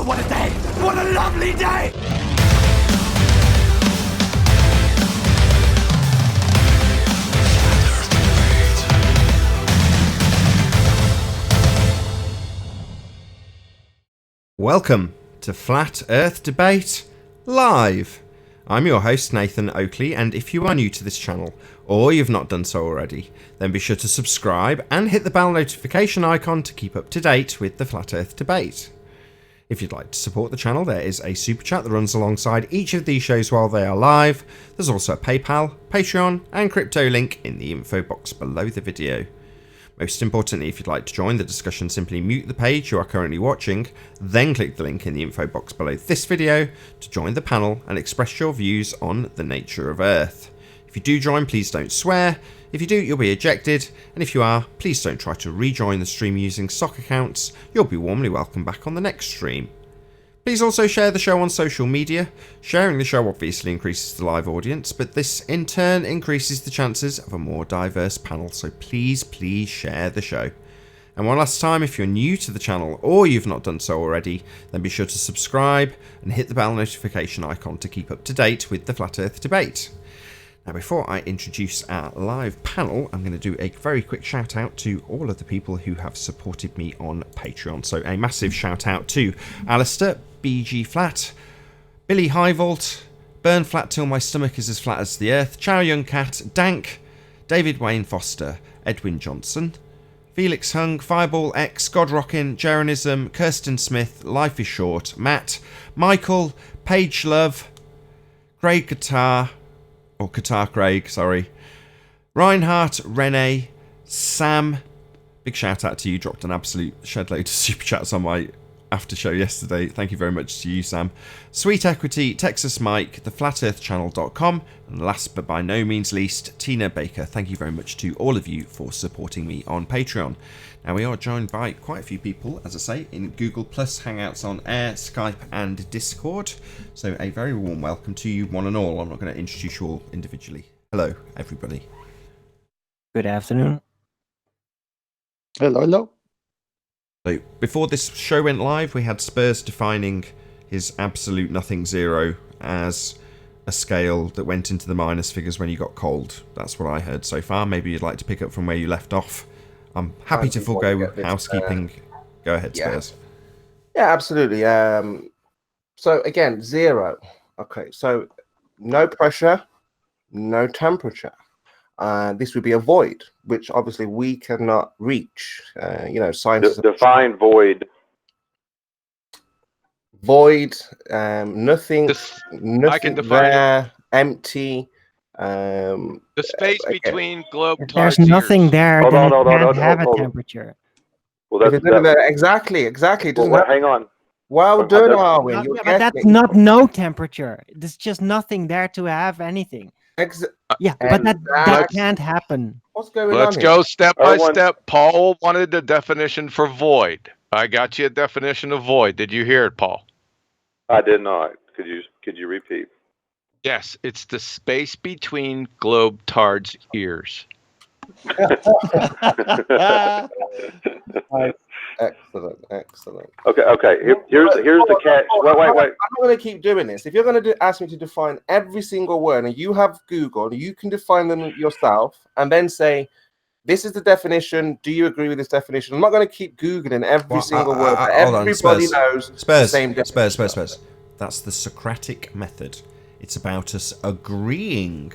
what a day! What a lovely day! Welcome to Flat Earth Debate Live. I'm your host Nathan Oakley, and if you are new to this channel, or you've not done so already, then be sure to subscribe and hit the bell notification icon to keep up to date with the Flat Earth Debate. If you'd like to support the channel, there is a super chat that runs alongside each of these shows while they are live. There's also a PayPal, Patreon and crypto link in the info box below the video. Most importantly, if you'd like to join the discussion, simply mute the page you are currently watching, then click the link in the info box below this video to join the panel and express your views on the nature of Earth. If you do join, please don't swear. If you do, you'll be ejected, and if you are, please don't try to rejoin the stream using stock accounts. You'll be warmly welcome back on the next stream. Please also share the show on social media. Sharing the show obviously increases the live audience, but this in turn increases the chances of a more diverse panel, so please share the show. And one last time, if you're new to the channel or you've not done so already, then be sure to subscribe and hit the bell notification icon to keep up to date with the Flat Earth Debate. Now, before I introduce our live panel, I'm going to do a very quick shout out to all of the people who have supported me on Patreon. So a massive shout out to Alistair, BG Flat, Billy Highvault, Burn Flat Till My Stomach Is As Flat As The Earth, Chow Young Cat, Dank, David Wayne Foster, Edwin Johnson, Felix Hung, Fireball X, Godrockin, Jeronism, Kirsten Smith, Life Is Short, Matt, Michael, Paige Love, Craig Qatar, or Qatar Craig, sorry, Reinhardt, Rene, Sam, big shout out to you, dropped an absolute shed load of super chats on my after show yesterday, thank you very much to you, Sam, Sweet Equity, Texas Mike, theflatearthchannel.com, and last but by no means least, Tina Baker. Thank you very much to all of you for supporting me on Patreon. Now, we are joined by quite a few people, as I say, in Google+, Hangouts on Air, Skype and Discord. So a very warm welcome to you one and all. I'm not going to introduce you all individually. Hello, everybody. Good afternoon. Hello. So before this show went live, we had Spurs defining his absolute nothing zero as a scale that went into the minus figures when you got cold. That's what I heard so far. Maybe you'd like to pick up from where you left off. I'm happy to forego housekeeping. Go ahead, Spurs. Yeah, absolutely. So again, zero. Okay, so no pressure, no temperature. This would be a void, which obviously we cannot reach. Science define void. Void, nothing I can define there, it. Empty. The space between globe If there's nothing there, Hold then on, it can't have hold a on. temperature. Well, Exactly. well, hang on. Well done, Arwin. But that's not no temperature. There's just nothing there to have anything. But that can't happen. What's going on? Let's here? go step by step. Paul wanted the definition for void. I got you a definition of void. Did you hear it, Paul? I did not. Could you repeat? Yes, it's the space between globe tards' ears. Excellent. Okay. Here's the catch. Wait. I'm not going to keep doing this. If you're going to ask me to define every single word, and you have Google, you can define them yourself, and then say, "This is the definition. Do you agree with this definition?" I'm not going to keep Googling every single word. Everybody knows the same definition. Spurs. That's the Socratic method. It's about us agreeing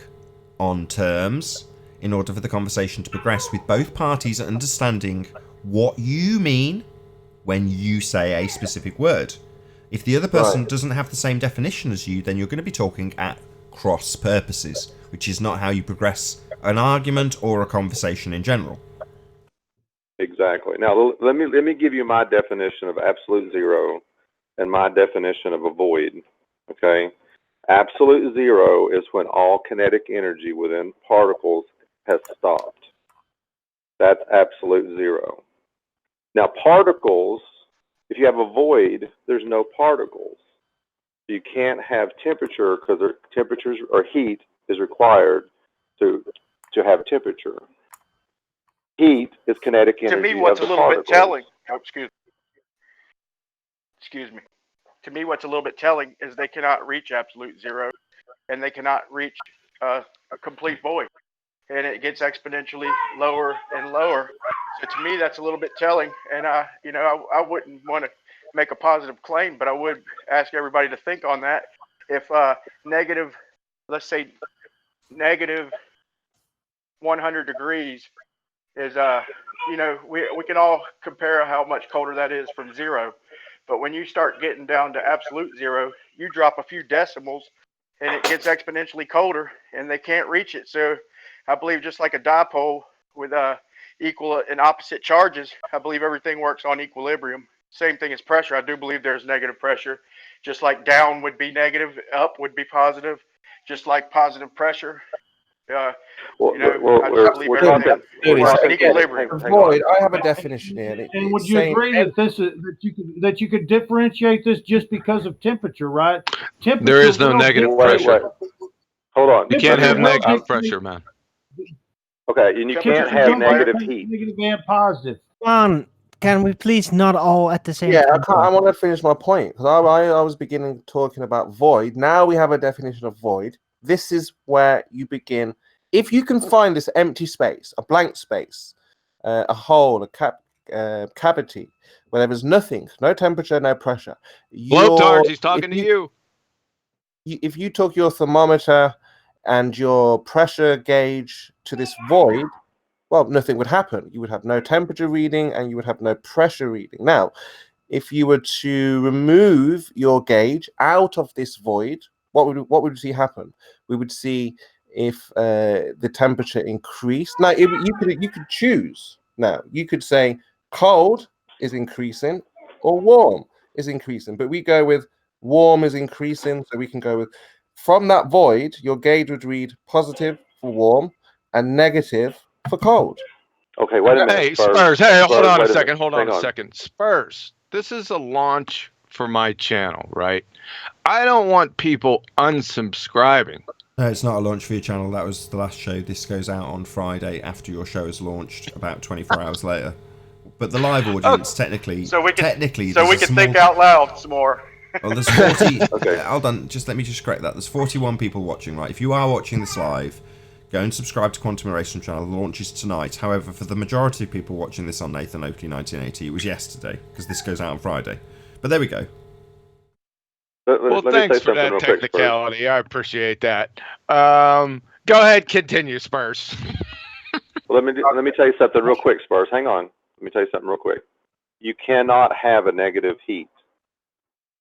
on terms in order for the conversation to progress, with both parties understanding what you mean when you say a specific word. If the other person doesn't have the same definition as you, then you're going to be talking at cross purposes, which is not how you progress an argument or a conversation in general. Exactly. Now, let me give you my definition of absolute zero and my definition of a void. Okay? Absolute zero is when all kinetic energy within particles has stopped. That's absolute zero. Now, particles, if you have a void, there's no particles. You can't have temperature because temperatures or heat is required to have temperature. Heat is kinetic energy. To me, what's a little bit telling. Oh, excuse me. to me, what's a little bit telling is they cannot reach absolute zero, and they cannot reach a complete void, and it gets exponentially lower and lower. So to me, that's a little bit telling. And I wouldn't want to make a positive claim, but I would ask everybody to think on that. If negative, let's say negative 100 degrees is we can all compare how much colder that is from zero, but when you start getting down to absolute zero, you drop a few decimals and it gets exponentially colder and they can't reach it. So I believe just like a dipole with equal and opposite charges, I believe everything works on equilibrium. Same thing as pressure. I do believe there's negative pressure, just like down would be negative, up would be positive, just like positive pressure. I just believe everything works in equilibrium. Void, I have a definition here. And would you agree that that you could differentiate this just because of temperature, right? Temperature There is no negative pressure. Hold on. You can't have negative pressure, man. Okay, and you can't have negative heat. Negative and positive. Can we please not all at the same time? Yeah, I want to finish my point because I was beginning talking about void. Now we have a definition of void. This is where you begin. If you can find this empty space, a blank space, a hole, a cavity, where there is nothing, no temperature, no pressure. Blowtorch, he's talking to you. If you took your thermometer and your pressure gauge to this void, well, nothing would happen. You would have no temperature reading and you would have no pressure reading. Now, if you were to remove your gauge out of this void, what would we see happen? We would see if the temperature increased. Now, you could choose. Now, you could say cold is increasing or warm is increasing, but we go with warm is increasing, so we can go with, from that void, your gauge would read positive for warm and negative for cold. Okay, wait a minute. Hey, Spurs. Hey, hold on a second. Spurs, this is a launch for my channel, right? I don't want people unsubscribing. No, it's not a launch for your channel. That was the last show. This goes out on Friday after your show is launched, about 24 hours later. But the live audience, technically, so we can small... think out loud some more. Well, there's 40. Okay. Hold on, let me just correct that. There's 41 people watching, right? If you are watching this live, go and subscribe to Quantum Erasing channel. The launch is tonight. However, for the majority of people watching this on Nathan Oakley 1980, it was yesterday because this goes out on Friday. But there we go. Well, thanks for that technicality. I appreciate that. Go ahead, continue, Spurs. Well, let me tell you something real quick, Spurs. Hang on. Let me tell you something real quick. You cannot have a negative heat.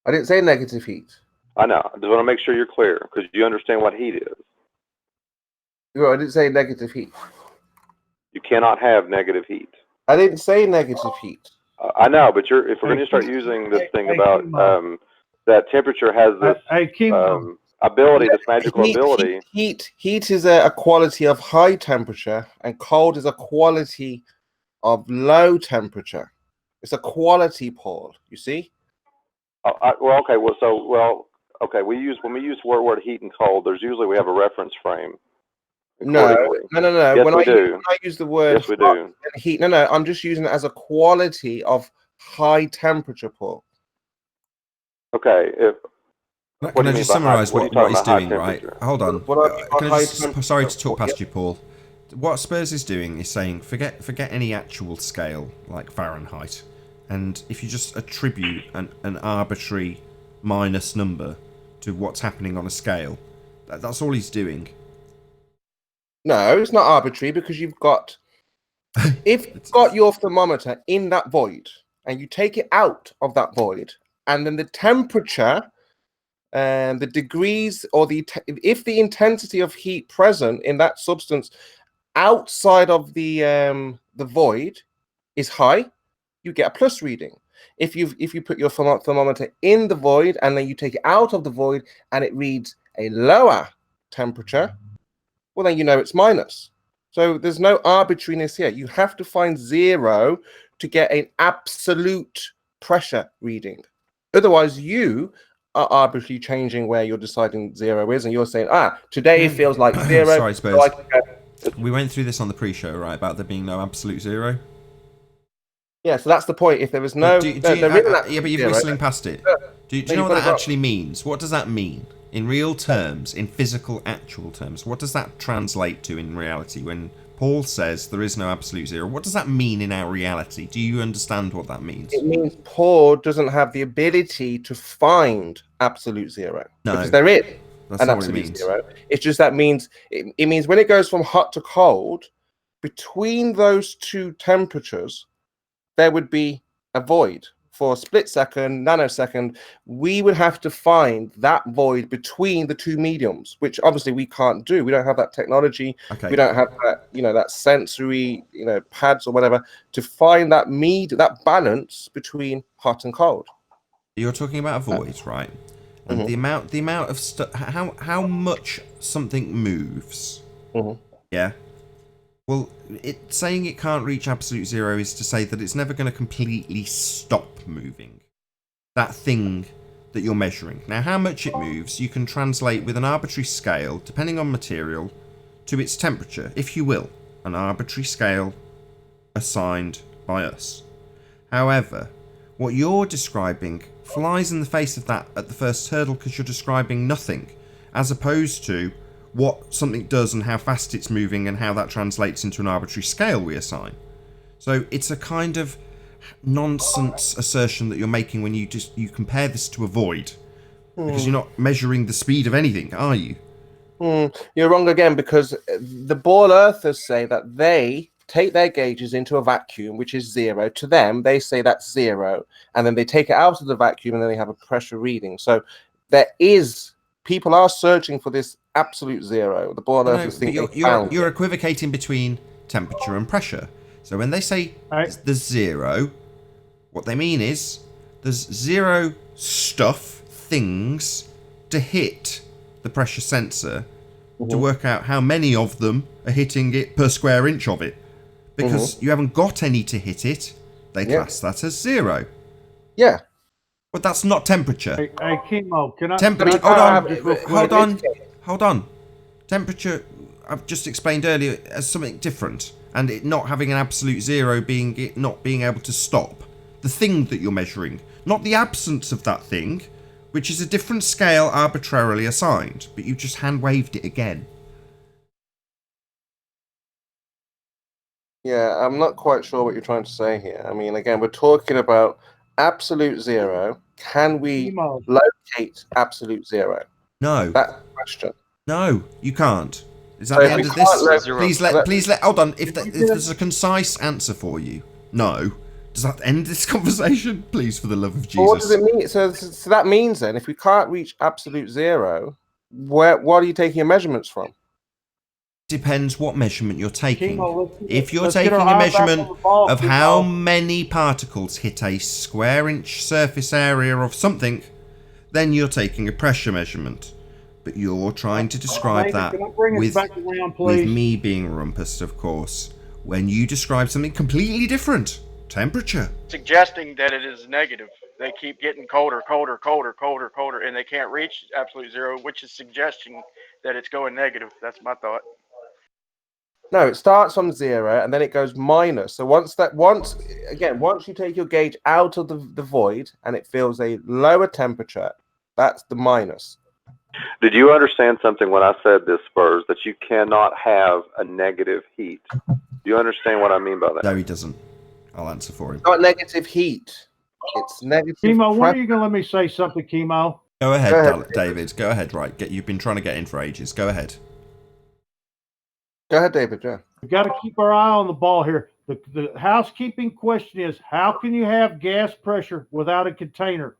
I didn't say negative heat. I know. I just want to make sure you're clear because you understand what heat is. I didn't say negative heat. You cannot have negative heat. I didn't say negative heat. I know, but if we're going to start using this thing about that temperature has this ability, this magical ability. Heat is a quality of high temperature, and cold is a quality of low temperature. It's a quality, Paul. You see? Okay. Okay. When we use word heat and cold, we have a reference frame. No. Yes, when I use the word yes, we do. Heat, I'm just using it as a quality of high temperature, Paul. Okay. Can I just summarise what he's doing, right? Hold on. Sorry to talk past you, Paul. What Spurs is doing is saying, forget any actual scale, like Fahrenheit. And if you just attribute an arbitrary minus number to what's happening on a scale, that's all he's doing. No, it's not arbitrary because you've got... if you've got your thermometer in that void and you take it out of that void, and then the temperature and the degrees or if the intensity of heat present in that substance outside of the void is high, you get a plus reading. If you put your thermometer in the void and then you take it out of the void and it reads a lower temperature, well, then you know it's minus. So there's no arbitrariness here. You have to find zero to get an absolute pressure reading. Otherwise, you are arbitrarily changing where you're deciding zero is, and you're saying, today it feels like zero. Sorry, Spurs. We went through this on the pre-show, right, about there being no absolute zero. Yeah, so that's the point. If there was no, but you're whistling past it. Do you know what that actually means? What does that mean? In real terms, in physical, actual terms, what does that translate to in reality? When Paul says there is no absolute zero, what does that mean in our reality? Do you understand what that means? It means Paul doesn't have the ability to find absolute zero. No, because there is that's an not what it absolute means. zero. It's just that means it means when it goes from hot to cold, between those two temperatures, there would be a void. For a split second, nanosecond, we would have to find that void between the two mediums, which obviously we can't do. We don't have that technology. Okay. We don't have that, that sensory, pads or whatever to find that that balance between hot and cold. You're talking about a void, right? And the amount of stuff, how much something moves. Yeah. Well, saying it can't reach absolute zero is to say that it's never going to completely stop moving. That thing that you're measuring. Now, how much it moves, you can translate with an arbitrary scale, depending on material, to its temperature, if you will. An arbitrary scale assigned by us. However, what you're describing flies in the face of that at the first hurdle because you're describing nothing, as opposed to what something does and how fast it's moving and how that translates into an arbitrary scale we assign. So it's a kind of nonsense assertion that you're making when you compare this to a void, because you're not measuring the speed of anything, are you? You're wrong again, because the ball earthers say that they take their gauges into a vacuum, which is zero. To them, they say that's zero, and then they take it out of the vacuum and then they have a pressure reading. So people are searching for this absolute zero. The ball earthers think you're equivocating between temperature and pressure. So when they say there's zero, what they mean is there's zero things to hit the pressure sensor to work out how many of them are hitting it per square inch of it. Because you haven't got any to hit it, they class that as zero. Yeah. But that's not temperature. Hey, Chemo, can I... Temperature, hold on. Temperature, I've just explained earlier, as something different. And it not having an absolute zero being it not being able to stop. The thing that you're measuring. Not the absence of that thing, which is a different scale arbitrarily assigned. But you just hand-waved it again. Yeah, I'm not quite sure what you're trying to say here. I mean, again, we're talking about absolute zero. Can we locate absolute zero? No. That's the question. No, you can't. Is that the end of this? Please let. Hold on. If there's a concise answer for you, no. Does that end this conversation? Please, for the love of Jesus. Well, what does it mean? So that means then, if we can't reach absolute zero, what are you taking your measurements from? Depends what measurement you're taking. If you're taking a measurement of how many particles hit a square inch surface area of something, then you're taking a pressure measurement. But you're trying to describe that with me being rumpus, of course, when you describe something completely different. Temperature. Suggesting that it is negative. They keep getting colder, and they can't reach absolute zero, which is suggesting that it's going negative. That's my thought. No, it starts on zero and then it goes minus. So once you take your gauge out of the void and it feels a lower temperature, that's the minus. Did you understand something when I said this, Spurs, that you cannot have a negative heat? Do you understand what I mean by that? No, he doesn't. I'll answer for him. It's not negative heat. It's negative. Chemo, when are you going to let me say something, Chemo? Go ahead, David. Go ahead. Right. You've been trying to get in for ages. Go ahead. Go ahead, David. Yeah. We've got to keep our eye on the ball here. The housekeeping question is, how can you have gas pressure without a container?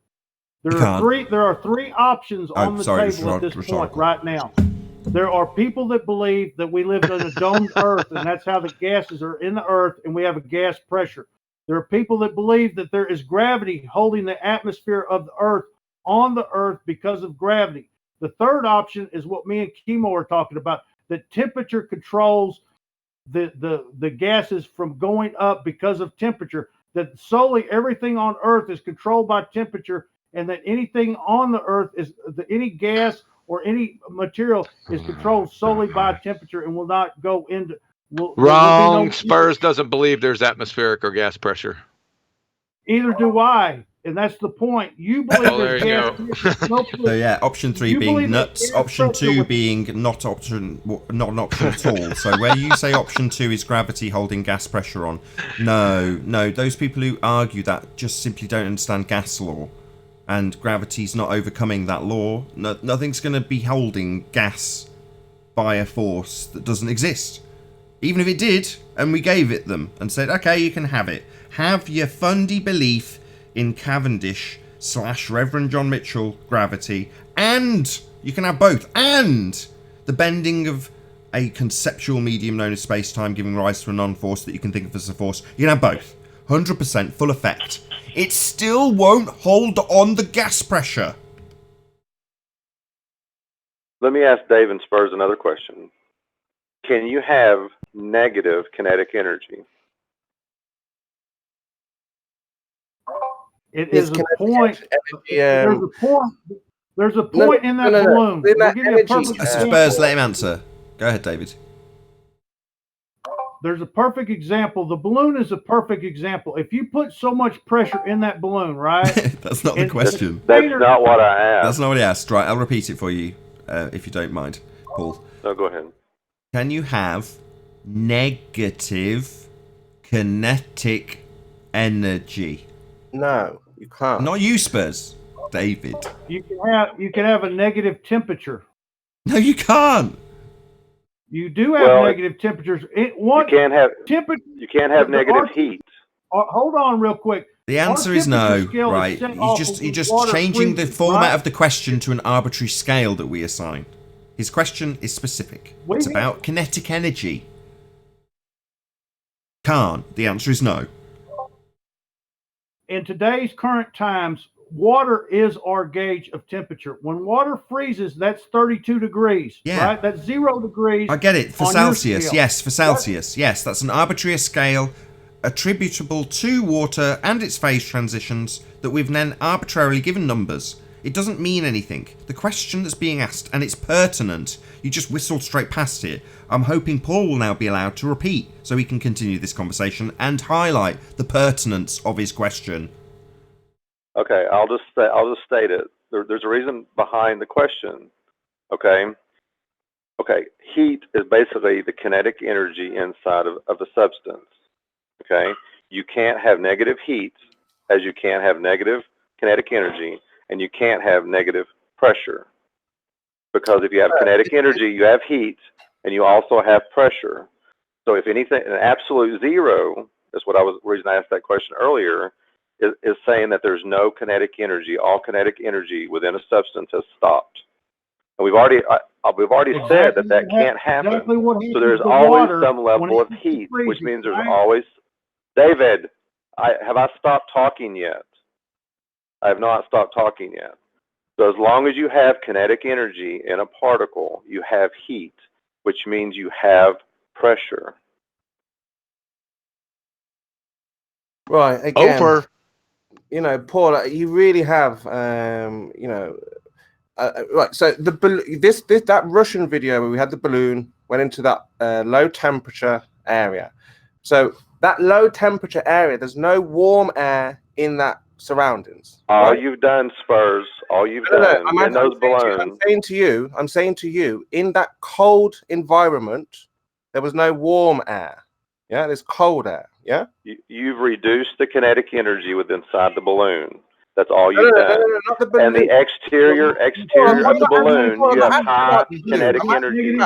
There are three options on the table at this point right now. There are people that believe that we live in a domed earth, and that's how the gases are in the earth, and we have a gas pressure. There are people that believe that there is gravity holding the atmosphere of the earth on the earth because of gravity. The third option is what me and Chemo are talking about, that temperature controls the gases from going up because of temperature, that solely everything on earth is controlled by temperature, and that anything on the earth any gas or any material is controlled solely by temperature and will not go into... Wrong. Spurs doesn't believe there's atmospheric or gas pressure. Either do I. And that's the point. You believe there's gas pressure. No pressure. So yeah, option 3 You being believe nuts, there's gas option pressure 2 with- being not an option at all. So where you say option 2 is gravity holding gas pressure on, no, those people who argue that just simply don't understand gas law, and gravity's not overcoming that law. Nothing's going to be holding gas by a force that doesn't exist. Even if it did, and we gave it them and said, okay, you can have it. Have your fundy belief in Cavendish / Reverend John Mitchell gravity, and you can have both, and the bending of a conceptual medium known as space-time giving rise to a non-force that you can think of as a force. You can have both. 100% full effect. It still won't hold on the gas pressure. Let me ask Dave and Spurs another question. Can you have negative kinetic energy? It is a point. There's a point. There's a point in that balloon. In that We'll give you a energy, perfect Spurs, example. let him answer. Go ahead, David. There's a perfect example. The balloon is a perfect example. If you put so much pressure in that balloon, right? That's not the question. That's not what I asked. That's not what he asked. Right, I'll repeat it for you, if you don't mind, Paul. No, go ahead. Can you have negative kinetic energy? No, you can't. Not you, Spurs. David. You can have a negative temperature. No, you can't. You do have negative temperatures. You can't have negative heat. Hold on, real quick. The answer is no. Right? You're just changing the format of the question to an arbitrary scale that we assign. His question is specific. It's about kinetic energy. Can't. The answer is no. In today's current times, water is our gauge of temperature. When water freezes, that's 32 degrees. Yeah. Right? That's 0 degrees. I get it. For Celsius. Yes, for Celsius. Yes, that's an arbitrary scale attributable to water and its phase transitions that we've then arbitrarily given numbers. It doesn't mean anything. The question that's being asked, and it's pertinent, you just whistled straight past it. I'm hoping Paul will now be allowed to repeat so we can continue this conversation and highlight the pertinence of his question. Okay, I'll just state it. There's a reason behind the question. Okay. Heat is basically the kinetic energy inside of the substance. Okay. You can't have negative heat as you can't have negative kinetic energy, and you can't have negative pressure. Because if you have kinetic energy, you have heat, and you also have pressure. So if anything, an absolute zero, that's what the reason I asked that question earlier, is saying that there's no kinetic energy. All kinetic energy within a substance has stopped. And we've already said that can't happen. So there's always some level of heat, which means there's always. David, have I stopped talking yet? I have not stopped talking yet. So as long as you have kinetic energy in a particle, you have heat, which means you have pressure. Right. Again. Over. Paul, you really have, right. So that Russian video where we had the balloon went into that low temperature area. So that low temperature area, there's no warm air in that surroundings. All you've done, Spurs. All you've done in those balloons. I'm saying to you, in that cold environment, there was no warm air. Yeah, there's cold air. Yeah. You've reduced the kinetic energy within inside the balloon. That's all you've done. Not the balloon. And the exterior of the balloon, you have high kinetic energy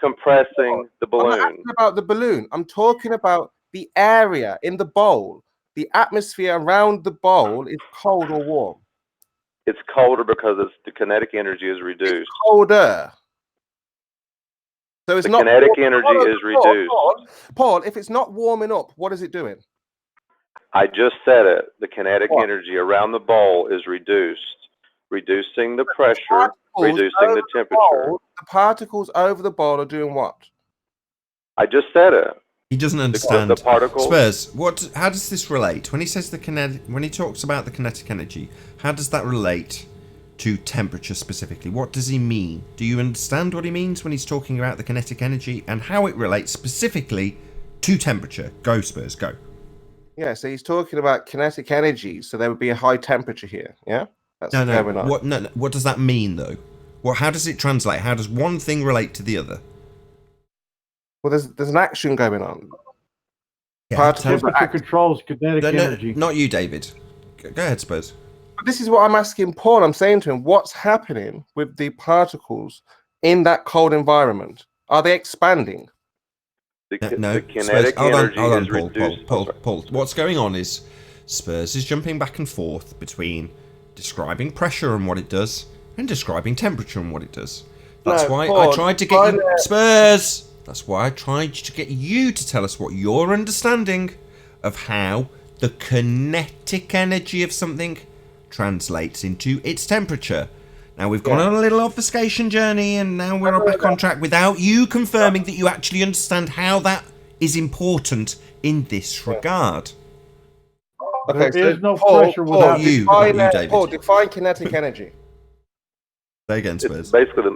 compressing the balloon. I'm not asking about the balloon. I'm talking about the area in the bowl. The atmosphere around the bowl is cold or warm. It's colder because the kinetic energy is reduced. It's colder. So it's not kinetic energy is reduced. Paul, if it's not warming up, what is it doing? I just said it. The kinetic energy around the bowl is reduced, reducing the pressure, reducing the temperature. The particles over the bowl are doing what? I just said it. He doesn't understand. The particles. Spurs, how does this relate? When he says when he talks about the kinetic energy, how does that relate to temperature specifically? What does he mean? Do you understand what he means when he's talking about the kinetic energy and how it relates specifically to temperature? Go, Spurs, go. Yeah, so he's talking about kinetic energy, so there would be a high temperature here. Yeah, that's going on. What does that mean though? Well, how does it translate? How does one thing relate to the other? Well, there's an action going on. Yeah, temperature controls kinetic energy. Not you, David. Go ahead, Spurs. But this is what I'm asking Paul. I'm saying to him, what's happening with the particles in that cold environment? Are they expanding? No, the kinetic energy is reduced. Paul. What's going on is Spurs is jumping back and forth between describing pressure and what it does and describing temperature and what it does. That's why Paul, I tried to get you, Spurs. That's why I tried to get you to tell us what your understanding of how the kinetic energy of something translates into its temperature. Now we've gone on a little obfuscation journey, and now we're back on track without you confirming that you actually understand how that is important in this regard. Okay, there is no pressure without you, David. Paul, define kinetic energy. Say again, Spurs. It's basically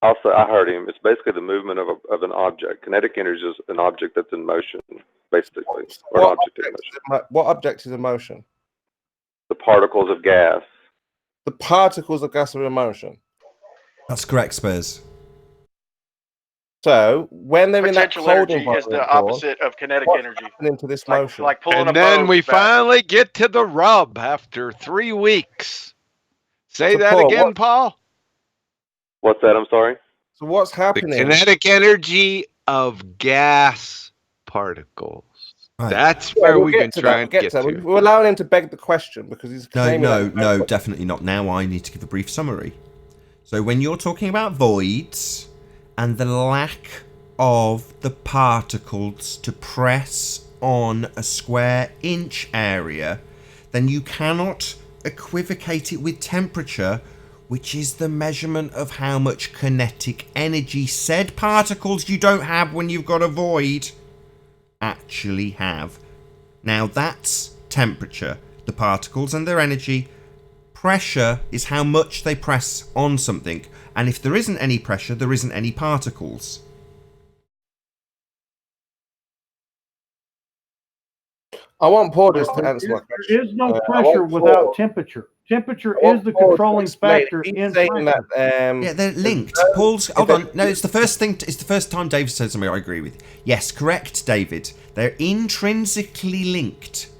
I heard him. It's basically the movement of an object. Kinetic energy is an object that's in motion, basically, or an object in motion. What object is in motion? The particles of gas. The particles of gas are in motion. That's correct, Spurs. So when they're in that cold environment, is the opposite of kinetic energy. Into this motion, like pulling and then we finally get to the rub after 3 weeks. Say that again, Paul. What's that? I'm sorry. So what's happening? The kinetic energy of gas particles. Right. That's where we can try and get to. We're allowing him to beg the question because he's no, definitely not. Now I need to give a brief summary. So when you're talking about voids and the lack of the particles to press on a square inch area, then you cannot equivocate it with temperature, which is the measurement of how much kinetic energy said particles you don't have when you've got a void actually have. Now that's temperature, the particles and their energy. Pressure is how much they press on something, and if there isn't any pressure, there isn't any particles. I want Paul just to answer my question. There is no pressure without temperature. Temperature is the controlling factor in pressure. Yeah, they're linked. Paul's. Hold on. No, it's the first thing. It's the first time David said something I agree with. Yes, correct, David. They're intrinsically linked.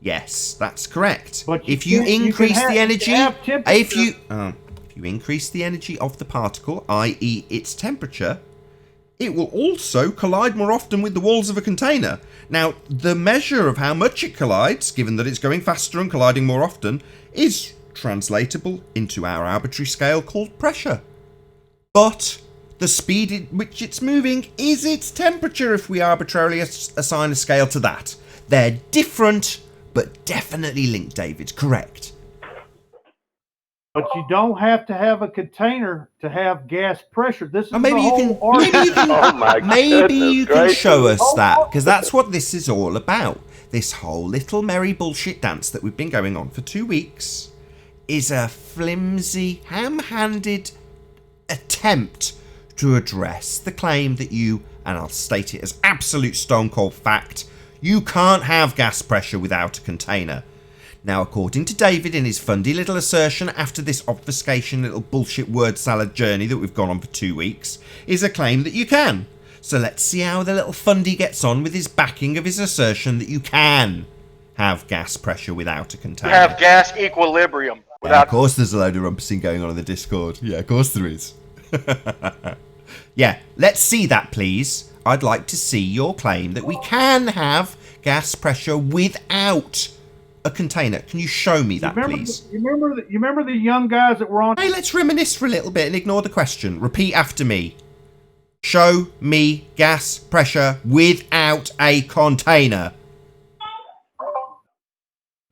Yes, that's correct. But if you increase the energy, if you increase the energy of the particle, i.e., its temperature, it will also collide more often with the walls of a container. Now, the measure of how much it collides, given that it's going faster and colliding more often, is translatable into our arbitrary scale called pressure. But the speed at which it's moving is its temperature if we arbitrarily assign a scale to that. They're different, but definitely linked, David. Correct. But you don't have to have a container to have gas pressure. This is maybe you can show us that, because that's what this is all about. This whole little merry bullshit dance that we've been going on for 2 weeks is a flimsy, ham-handed attempt to address the claim that you, and I'll state it as absolute stone-cold fact, you can't have gas pressure without a container. Now, according to David, in his fundy little assertion after this obfuscation little bullshit word salad journey that we've gone on for 2 weeks, is a claim that you can. So let's see how the little fundy gets on with his backing of his assertion that you can have gas pressure without a container. You have gas equilibrium. Yeah, of course there's a load of rumpusing going on in the Discord. Yeah, of course there is. Yeah, let's see that, please. I'd like to see your claim that we can have gas pressure without a container. Can you show me that, please? You remember the young guys that were on... Hey, let's reminisce for a little bit and ignore the question. Repeat after me. Show me gas pressure without a container.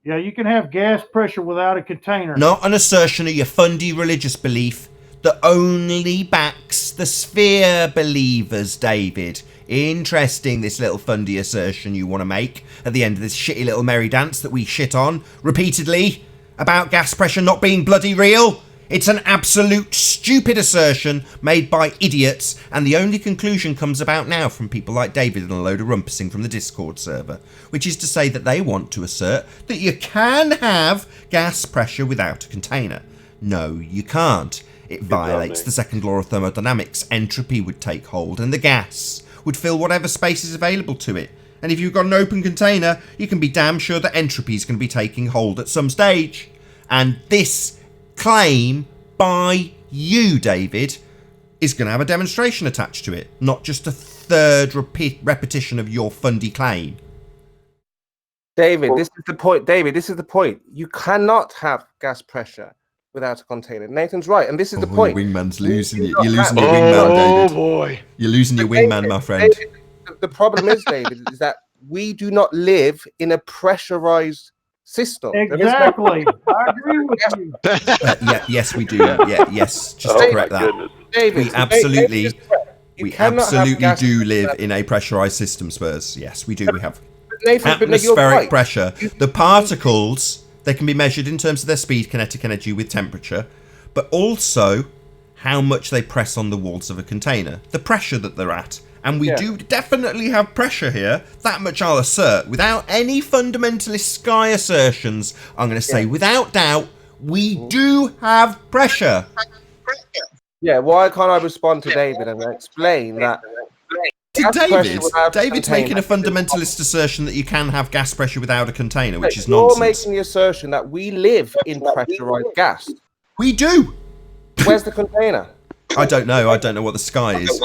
Yeah, you can have gas pressure without a container. Not an assertion of your fundy religious belief that only backs the sphere believers, David. Interesting, this little fundy assertion you want to make at the end of this shitty little merry dance that we shit on repeatedly about gas pressure not being bloody real. It's an absolute stupid assertion made by idiots, and the only conclusion comes about now from people like David and a load of rumpusing from the Discord server, which is to say that they want to assert that you can have gas pressure without a container. No, you can't. It violates the second law of thermodynamics. Entropy would take hold, and the gas would fill whatever space is available to it. And if you've got an open container, you can be damn sure that entropy is going to be taking hold at some stage. And this claim by you, David, is going to have a demonstration attached to it, not just a third repetition of your fundy claim. David, this is the point. David, this is the point. You cannot have gas pressure without a container. Nathan's right, and this is the point. Your wingman's losing you. You're losing your wingman, David. Oh boy, you're losing your wingman, my friend. David, the problem is, David, is that we do not live in a pressurized system. Exactly. I agree with you. Yes, we do. Yeah, yes. Just to correct that. David, we absolutely do live in a pressurized system, Spurs. Yes, we do. We have atmospheric pressure. The particles, they can be measured in terms of their speed, kinetic energy with temperature, but also how much they press on the walls of a container, the pressure that they're at. And we do definitely have pressure here. That much I'll assert. Without any fundamentalist sky assertions, I'm going to say without doubt, we do have pressure. Yeah, why can't I respond to David and explain that? David's making a fundamentalist assertion that you can have gas pressure without a container, which is nonsense. You're making the assertion that we live in pressurized gas. We do. Where's the container? I don't know. I don't know what the sky is.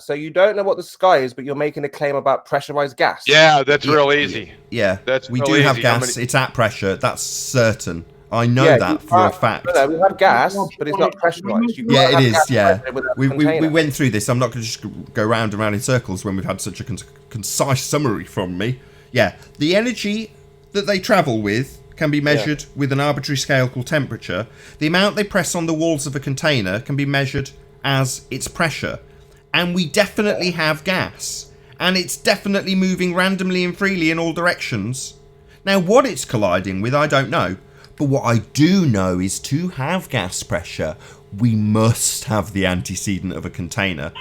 So you don't know what the sky is, but you're making a claim about pressurized gas. Yeah, that's real easy. Yeah, we do have gas. It's at pressure. That's certain. I know that for a fact. No, we have gas, but it's not pressurized. Yeah, it is. Yeah, we went through this. I'm not going to just go round and round in circles when we've had such a concise summary from me. Yeah, the energy that they travel with can be measured with an arbitrary scale called temperature. The amount they press on the walls of a container can be measured as its pressure. And we definitely have gas. And it's definitely moving randomly and freely in all directions. Now, what it's colliding with, I don't know. But what I do know is to have gas pressure, we must have the antecedent of a container.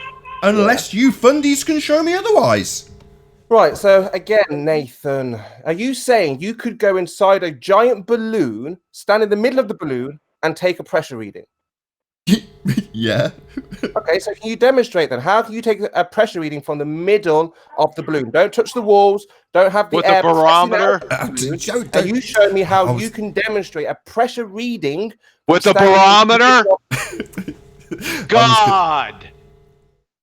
Unless you fundies can show me otherwise. Right, so again, Nathan, are you saying you could go inside a giant balloon, stand in the middle of the balloon, and take a pressure reading? Yeah. Okay, so can you demonstrate then? How can you take a pressure reading from the middle of the balloon? Don't touch the walls. Don't have the air. With a barometer? Can you show me how you can demonstrate a pressure reading with a barometer? God.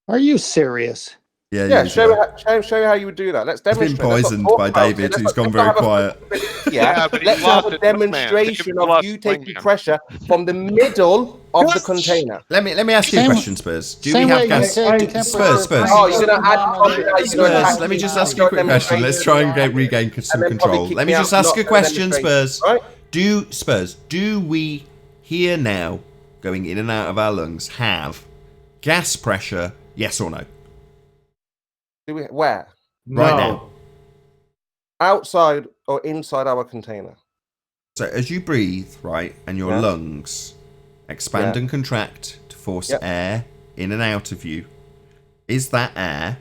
Are you serious? Yeah, show me how you would do that. Let's demonstrate. He's been poisoned by David, who's gone very quiet. But let's have a demonstration of you taking pressure from the middle of the container. Let me ask you a question, Spurs. Do we have gas? Spurs. Oh, you're going to add Spurs, let me just ask you a quick question. Let's try and regain some control. Let me just ask a question, Spurs. Do we here now, going in and out of our lungs, have gas pressure, yes or no? Where? Right now. Outside or inside our container? So as you breathe, right, and your lungs expand and contract to force air in and out of you, is that air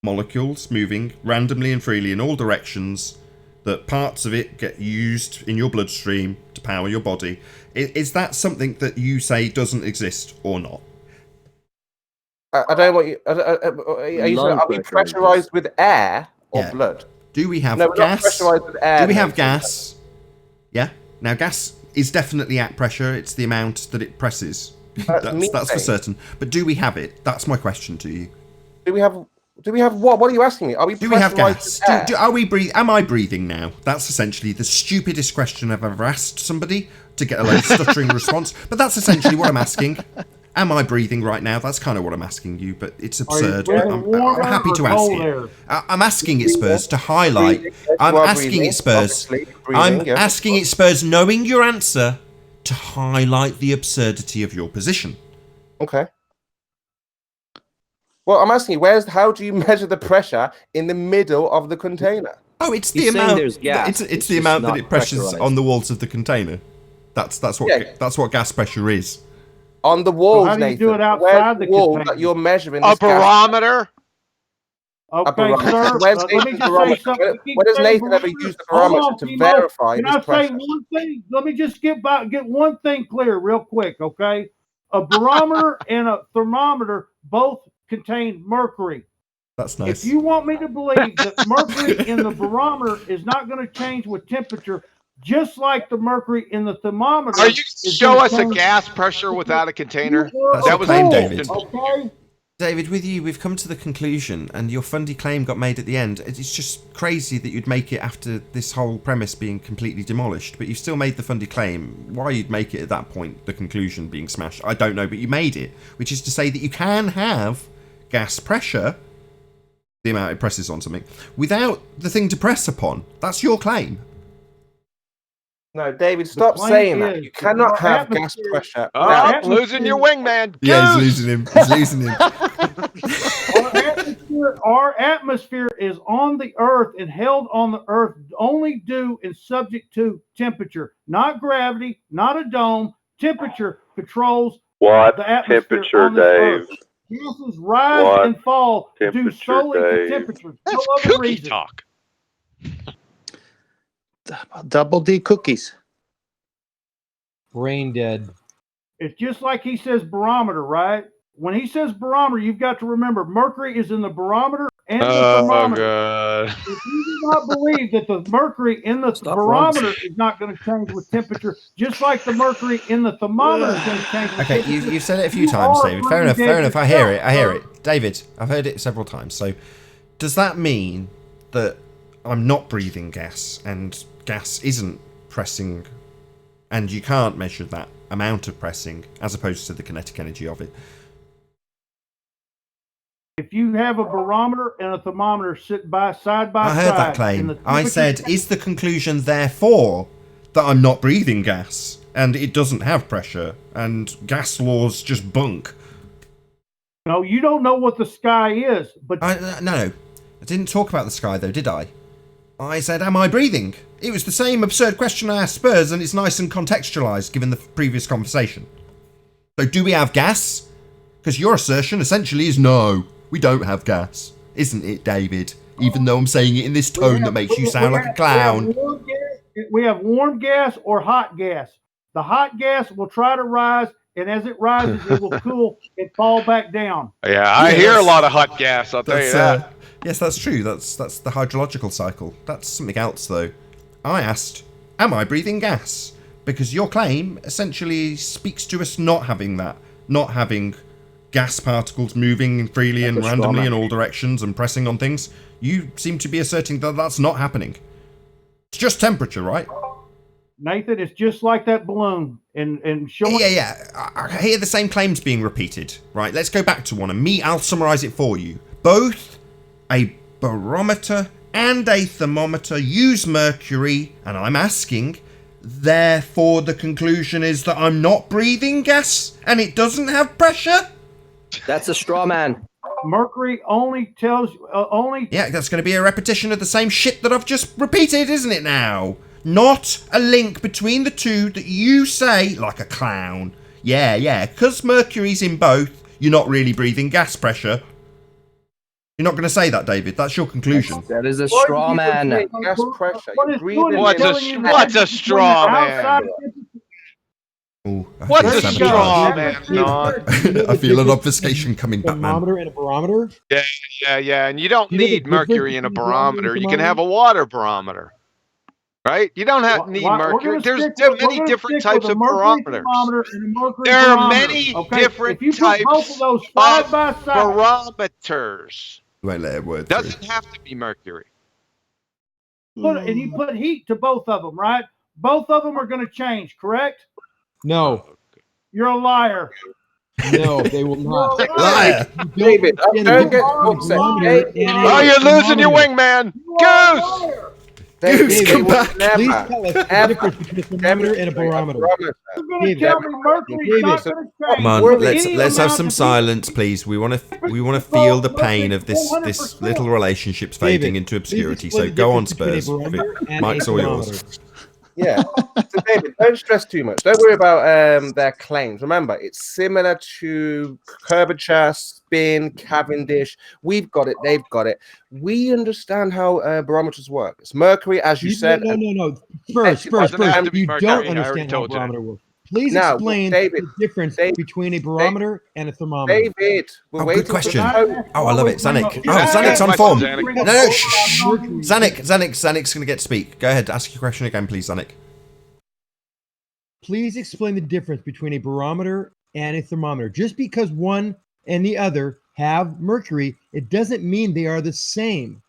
molecules moving randomly and freely in all directions, that parts of it get used in your bloodstream to power your body? Is that something that you say doesn't exist or not? I don't want you. Are we pressurized with air or blood? Do we have gas? We're not pressurized with air. Do we have gas? Yeah. Now, gas is definitely at pressure. It's the amount that it presses. That's for certain. But do we have it? That's my question to you. Do we have what? What are you asking me? Are we? Do we have gas? Are we breathing? Am I breathing now? That's essentially the stupidest question I've ever asked somebody to get a low stuttering response. But that's essentially what I'm asking. Am I breathing right now? That's kind of what I'm asking you, but it's absurd. But I'm happy to ask it. I'm asking it, Spurs, to highlight. I'm asking it, Spurs, knowing your answer, to highlight the absurdity of your position. Okay. Well, I'm asking you, how do you measure the pressure in the middle of the container? Oh, it's the amount. It's the amount that it presses on the walls of the container. That's what gas pressure is. On the walls, how do you Nathan. do it outside Where's the the wall container? that you're measuring? A barometer? Okay, sir. Where's Let me Nathan's just say barometer? something. Where does Nathan ever use the barometer to verify Can this I pressure? say one thing? Let me just get one thing clear real quick, okay? A barometer and a thermometer both contain mercury. That's nice. If you want me to believe that mercury in the barometer is not going to change with temperature, just like the mercury in the thermometer. Are you show us a gas pressure without a container? That was claim, David. Okay. David, with you, we've come to the conclusion, and your fundy claim got made at the end. It's just crazy that you'd make it after this whole premise being completely demolished, but you still made the fundy claim. Why you'd make it at that point, the conclusion being smashed, I don't know, but you made it, which is to say that you can have gas pressure, the amount it presses on something, without the thing to press upon. That's your claim. No, David, stop saying that. You cannot have gas pressure. Oh, losing your wingman. Yeah, he's losing him. He's losing him. Our atmosphere is on the Earth and held on the Earth only due and subject to temperature, not gravity, not a dome. Temperature controls the atmosphere on this Earth. Gases rise and fall due solely to temperature. That's no other cookie reason. talk. Double D cookies. Brain dead. It's just like he says barometer, right? When he says barometer, you've got to remember mercury is in the barometer and the thermometer. God. If you do not believe that the mercury in the barometer is not going to change with temperature, just like the mercury in the thermometer is going to change with temperature. Okay, you've said it a few times, David. Fair enough. I hear it. David, I've heard it several times. So, does that mean that I'm not breathing gas and gas isn't pressing, and you can't measure that amount of pressing as opposed to the kinetic energy of it? If you have a barometer and a thermometer sit side by side, I heard that claim. I said, is the conclusion therefore that I'm not breathing gas and it doesn't have pressure and gas laws just bunk? No, you don't know what the sky is, but no, I didn't talk about the sky though, did I? I said, am I breathing? It was the same absurd question I asked Spurs, and it's nice and contextualised given the previous conversation. So do we have gas? Because your assertion essentially is no, we don't have gas. Isn't it, David? Even though I'm saying it in this tone that makes you sound like a clown. We have warm gas or hot gas. The hot gas will try to rise, and as it rises, it will cool and fall back down. Yeah, I hear a lot of hot gas, I'll tell you that. Yes, that's true. That's the hydrological cycle. That's something else, though. I asked, am I breathing gas? Because your claim essentially speaks to us not having that. Not having gas particles moving freely and randomly in all directions and pressing on things. You seem to be asserting that that's not happening. It's just temperature, right? Nathan, it's just like that balloon and showing. Yeah. I hear the same claims being repeated. Right, let's go back to one. And I'll summarise it for you. Both a barometer and a thermometer use mercury, and I'm asking, therefore the conclusion is that I'm not breathing gas and it doesn't have pressure? That's a straw man. Mercury only tells you, Yeah, that's going to be a repetition of the same shit that I've just repeated, isn't it now? Not a link between the two that you say, like a clown. Yeah, because mercury's in both, you're not really breathing gas pressure. You're not going to say that, David. That's your conclusion. That is a straw man. Gas pressure. What's a straw man? Ooh, What's a straw man? I feel an obfuscation coming, Batman. Thermometer and a barometer? Yeah. And you don't need mercury in a barometer. You can have a water barometer. Right? You don't need mercury. There's many different types of barometers. There are many different types of barometers. Won't let it word Doesn't have to be mercury. And you put heat to both of them, right? Both of them are going to change, correct? No. You're a liar. No, they will not. Liar. David, don't get upset. Oh, you're losing your wingman. Goose! Goose, come back. Please tell us the difference between a thermometer and a barometer. Come on, let's have some silence, please. We want to feel the pain of this little relationship's fading into obscurity. So go on, Spurs. Mike's all yours. Yeah. So David, don't stress too much. Don't worry about their claims. Remember, it's similar to curvature, spin, Cavendish. We've got it. They've got it. We understand how barometers work. It's mercury, as you said. No. Spurs. You don't understand how a barometer works. Please explain the difference between a barometer and a thermometer. David, good question. Oh, I love it. Zanik. Oh, Zanik's on form. No, shh. Zanik's going to get to speak. Go ahead. Ask your question again, please, Zanik. Please explain the difference between a barometer and a thermometer. Just because one and the other have mercury, it doesn't mean they are the same.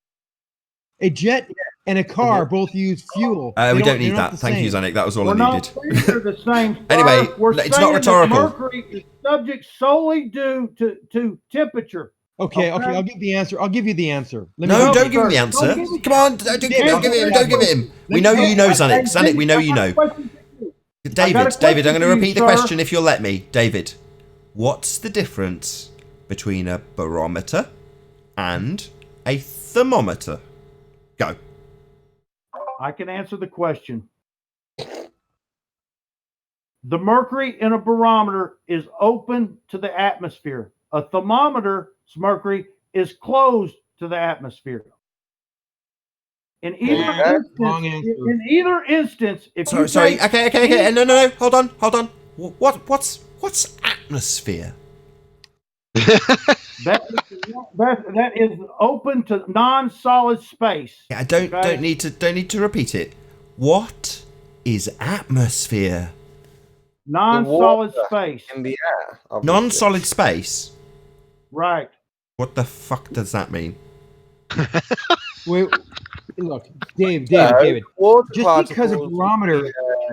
A jet and a car both use fuel. We don't need that. Thank you, Zanik. That was all I needed. They're the same. Anyway, it's not rhetorical. Mercury is subject solely due to temperature. Okay. I'll give the answer. I'll give you the answer. Don't give him the answer. Come on, don't give it him. We know you know, Zanik. Zanik, we know you know. David, I'm going to repeat the question if you'll let me. David, what's the difference between a barometer and a thermometer? Go. I can answer the question. The mercury in a barometer is open to the atmosphere. A thermometer's mercury is closed to the atmosphere. In either instance, if sorry. Okay. No. Hold on. What's atmosphere? That is open to non-solid space. Yeah, I don't need to repeat it. What is atmosphere? Non-solid space in the air. Obviously. Non-solid space. Right. What the fuck does that mean? Wait, look, David. Just because a barometer,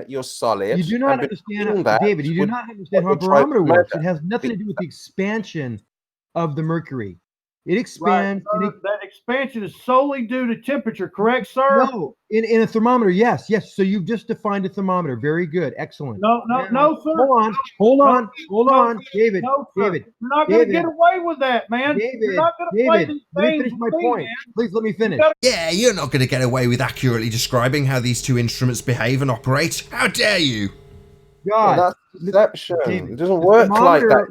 you're solid. You do not understand, David. You do not understand how a barometer works. It has nothing to do with the expansion of the mercury. It expands. Right. That expansion is solely due to temperature, correct, sir? No, in a thermometer, yes. So you've just defined a thermometer. Very good, excellent. No, sir. Hold on, David. David, you're not going to get away with that, man. You're not going to play these let me finish my point. Man. Please let me finish. Yeah, you're not going to get away with accurately describing how these two instruments behave and operate. How dare you? God. Well, that's deception. It doesn't work like that.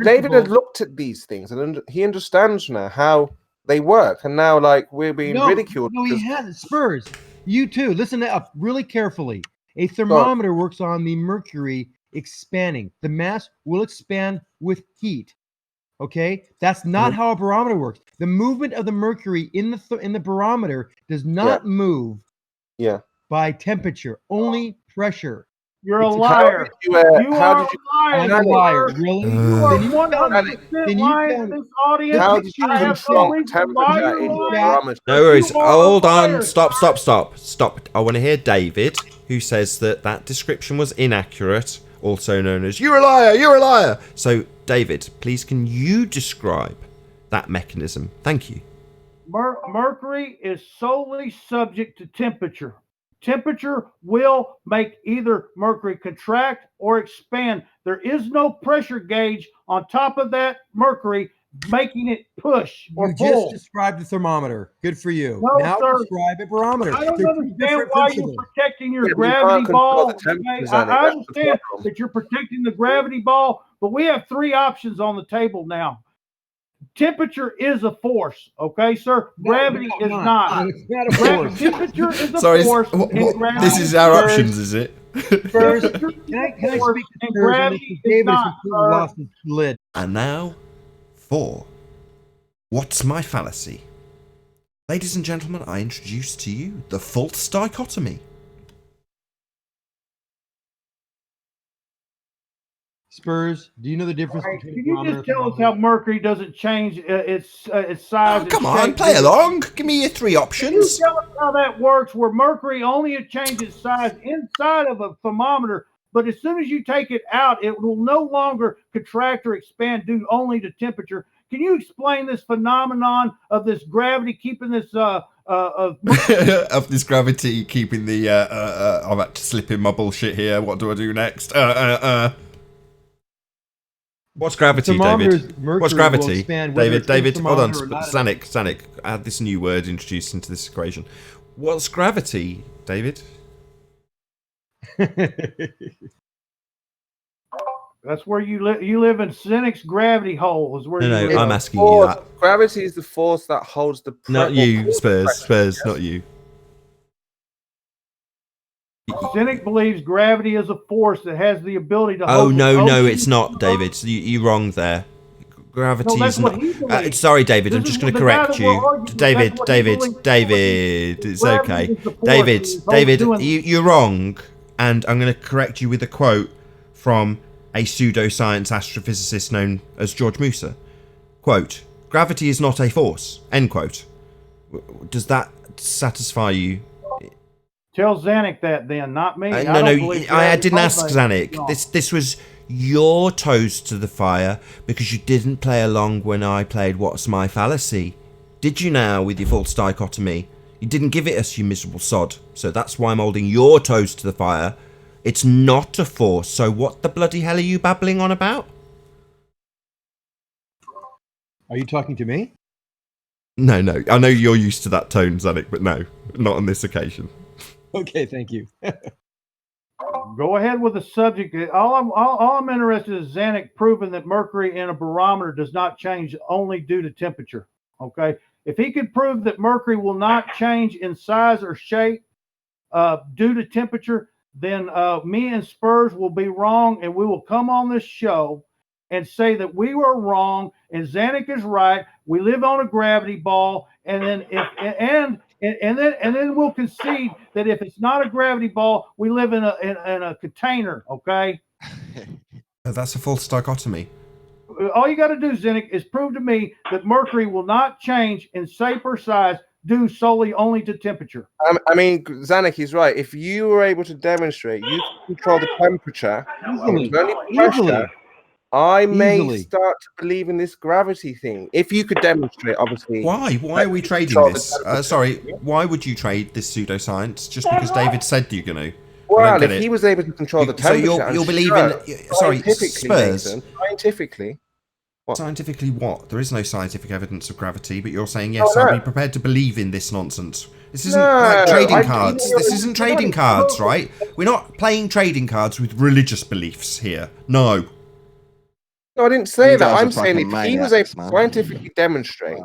David has looked at these things and he understands now how they work. And now, like, we're being ridiculed. No, he hasn't. Spurs, you too. Listen up really carefully. A thermometer works on the mercury expanding. The mass will expand with heat. Okay, that's not how a barometer works. The movement of the mercury in the barometer does not move. By temperature, only pressure. You're a liar. You are a liar. Really? You are 100% lying to this audience. How did you control temperature in the barometer? No worries. Hold on. Stop. I want to hear David, who says that description was inaccurate, also known as "you're a liar." So, David, please, can you describe that mechanism? Thank you. Mercury is solely subject to temperature. Temperature will make either mercury contract or expand. There is no pressure gauge on top of that mercury making it push or pull. You just described the thermometer. Good for you. No, now sir. Describe a barometer. I don't understand why you're protecting your gravity ball. I understand that you're protecting the gravity ball, but we have three options on the table now. Temperature is a force, okay, sir? Gravity is not. It's not a force. Temperature is a force. This is our options, is it? Can I speak to gravity? David has completely lost his lid. And now, for What's My Fallacy? Ladies and gentlemen, I introduce to you the false dichotomy. Spurs, do you know the difference between Can you just tell us how mercury doesn't change its size? Come on, play along. Give me your three options. Can you tell us how that works, where mercury only changes size inside of a thermometer, but as soon as you take it out, it will no longer contract or expand due only to temperature. Can you explain this phenomenon of this gravity keeping this of this gravity keeping the I'm about to slip in my bullshit here. What do I do next? What's gravity, David? What's gravity? David, hold on. Zanik, add this new word introduced into this equation. What's gravity, David? That's where you live. You live in Cynic's gravity hole. Is where you live. I'm asking you that. Gravity is the force that holds the. Not you, Spurs. Not you. Cynic believes gravity is a force that has the ability to. Oh no, it's not, David. You're wrong there. Gravity is not. Sorry, David. I'm just going to correct you, David. It's okay, David. You're wrong, and I'm going to correct you with a quote from a pseudoscience astrophysicist known as George Musa. Quote: "Gravity is not a force." End quote. Does that satisfy you? Tell Zanuck that then, not me. No, I didn't ask Zanuck. No. This was your toes to the fire because you didn't play along when I played What's My Fallacy. Did you now with your false dichotomy? You didn't give it us, you miserable sod. So that's why I'm holding your toes to the fire. It's not a force, so what the bloody hell are you babbling on about? Are you talking to me? No. I know you're used to that tone, Zanuck, but no, not on this occasion. Okay, thank you. Go ahead with the subject. All I'm interested in is Zanuck proving that mercury in a barometer does not change only due to temperature. Okay, if he could prove that mercury will not change in size or shape due to temperature, then me and Spurs will be wrong, and we will come on this show and say that we were wrong and Zanuck is right. We live on a gravity ball, and then then we'll concede that if it's not a gravity ball, we live in a container. Okay. That's a false dichotomy. All you got to do, Zanuck, is prove to me that mercury will not change in shape or size due solely only to temperature. I mean, Zanuck, he's right. If you were able to demonstrate you can control the temperature, Easily. I may start to believe in this gravity thing. If you could demonstrate, obviously. Why? Why are we trading this? Sorry, why would you trade this pseudoscience just because David said you're going to? Well, if he was able to control the temperature, so you'll believe in? Sorry, Spurs. Nathan, scientifically. What? Scientifically, what? There is no scientific evidence of gravity, but you're saying yes. I'd be prepared to believe in this nonsense. This isn't like trading cards. This isn't trading cards, right? We're not playing trading cards with religious beliefs here. No. No, I didn't say that. I'm saying if he was able to scientifically demonstrate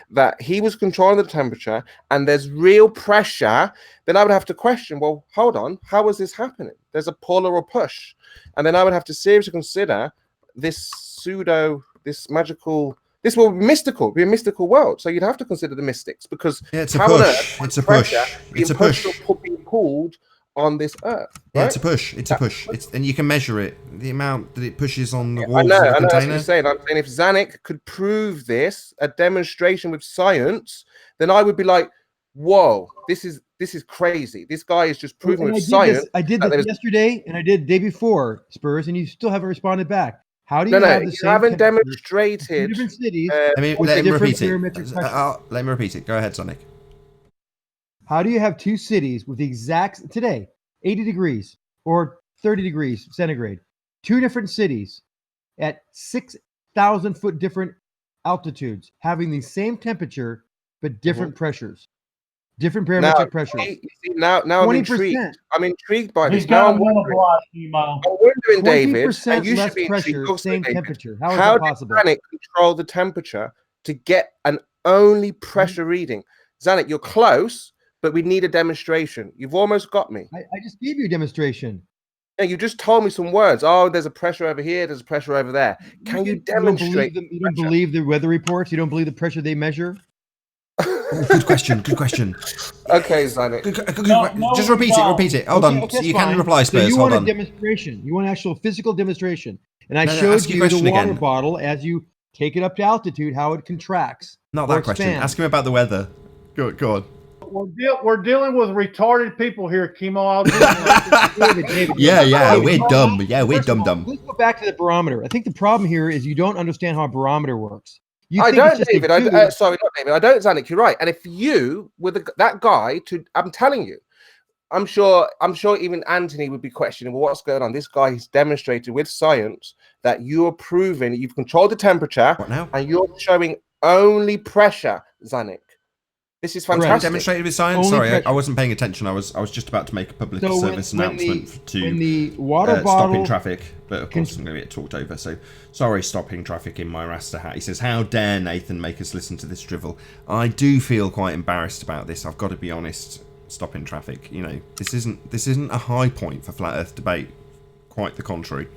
that he was controlling the temperature and there's real pressure, then I would have to question, well, hold on, how is this happening? There's a pull or a push. And then I would have to seriously consider this magical, this will be mystical, be a mystical world. So you'd have to consider the mystics because it's a push. It's a push. It's a push. Being pulled on this earth. Yeah, right? it's a push. It's a push. And you can measure it, the amount that it pushes on the walls I know, of the that's container. what you're saying. I'm saying if Zanuck could prove this, a demonstration with science, then I would be like, whoa, this is crazy. This guy is just proving with science. I did this yesterday and I did the day before, Spurs, and you still haven't responded back. How do you have the same haven't demonstrated different cities? Let me repeat it. Let me repeat it. Go ahead, Zanuck. How do you have two cities with the exact, today, 80 degrees or 30 degrees centigrade, two different cities at 6,000 foot different altitudes having the same temperature but different pressures, different barometric pressures? Now I'm intrigued. I'm intrigued by this. Now I'm wondering, David, and you should be intrigued. Same temperature. How is How that possible? did Zanuck control the temperature to get an only pressure reading? Zanuck, you're close, but we need a demonstration. You've almost got me. I just gave you a demonstration. Yeah, you just told me some words. Oh, there's a pressure over here. There's a pressure over there. Can you demonstrate? You don't believe the weather reports? You don't believe the pressure they measure? Good question. Good question. Okay, Zanuck. Just repeat it. Hold on. Okay, you can reply, Spurs. So you Hold want on. a demonstration. You want an actual physical demonstration. And I No, showed ask your you question the water again. bottle as you take it up to altitude, how it contracts. Not or that question. expands. Ask him about the weather. Go on. We're dealing with retarded people here, Kimo. David, Yeah, we're dumb. Yeah, we're dumb. Let's go back to the barometer. I think the problem here is you don't understand how a barometer works. I don't, David. Sorry, not David. I don't, Zanuck. You're right. And if you were that guy, I'm telling you, I'm sure even Anthony would be questioning, well, what's going on? This guy has demonstrated with science that you're proving that you've controlled the temperature. What now? And you're showing only pressure, Zanuck. This is fantastic. Demonstrated with science. Only Sorry, I pressure. wasn't paying attention. I was just about to make a public service announcement to when the water stopping bottle traffic, but of course I'm going to get talked over. So sorry, stopping traffic in my Rasta hat. He says, "How dare Nathan make us listen to this drivel?" I do feel quite embarrassed about this. I've got to be honest. Stopping traffic. You know, this isn't a high point for flat Earth debate. Quite the contrary.